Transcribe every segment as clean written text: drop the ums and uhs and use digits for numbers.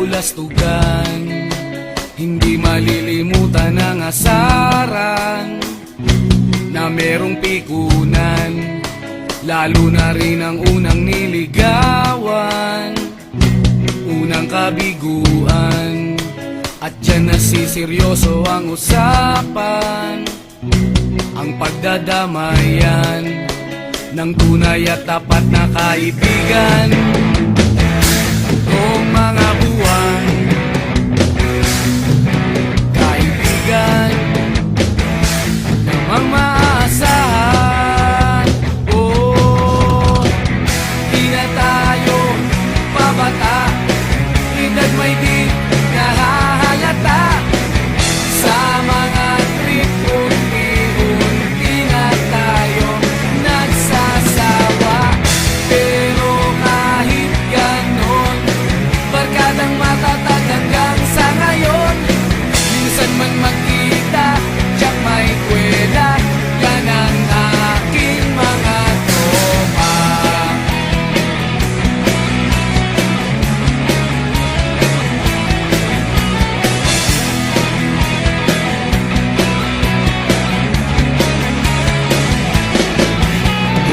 kabulastugan, hindi malilimutan ang asaran na merong pikunan, lalo na rin ang unang niligawan, unang kabiguan. At dyan nasiseryoso ang usapan, ang pagdadamayan ng tunay at tapat na kaibigan. Tatlong mga buwan, kaibigan namang maaasahan. Oh, di na tayo pabata, edad may di nahahalata. Sa mga trip unti-unti na tayo nagsasawa. Pero kahit ganon, barkadang matatag hanggang sa ngayon. Minsan man magkita, tiyak may kwela, yan ang aking mga tropa.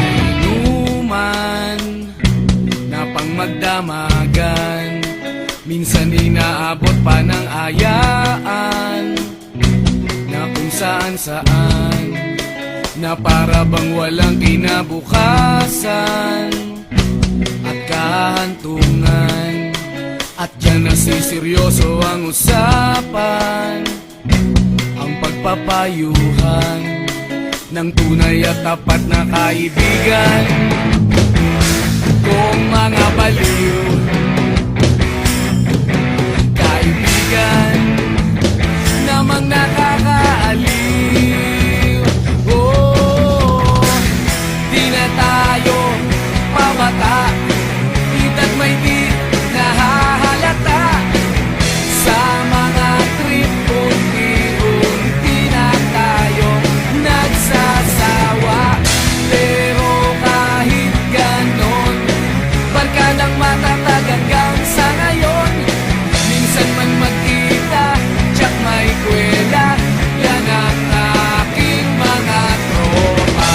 Inuman na pang magdamagan, minsan inaabot pa ng ayaan, na kung saan-saan, na para bang walang kinabukasan at kahantungan. At dyan nasiseryoso ang usapan, ang pagpapayuhan ng tunay at tapat na kaibigan. Kung mga baliw, kaibigan namang nakakaaliw. Oh, di na tayo pabata, edad may di nahahalata. Sa mga trip unti-unti na tayo nagsasawa. Pero kahit ganon, barkadang matatag hanggang sa ngayon. Minsan man magkita, tiyak may kwela, yan ang aking mga tropa.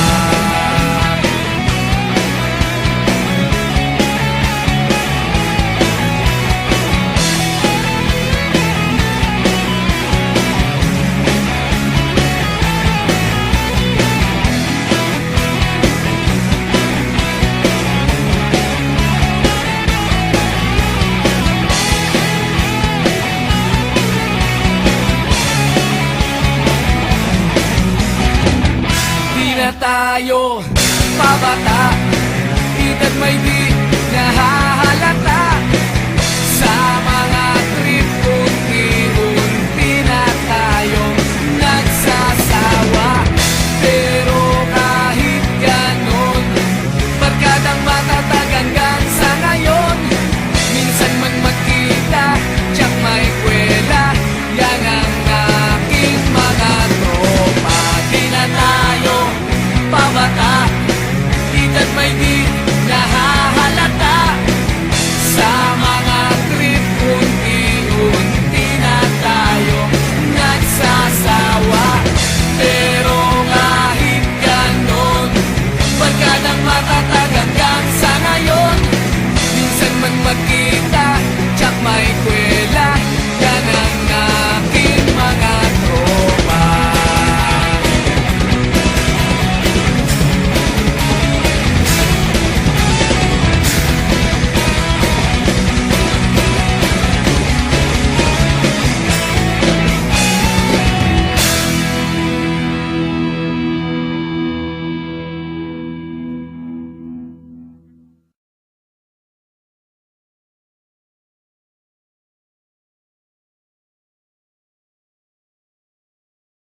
Di na tayo pabata, edad may di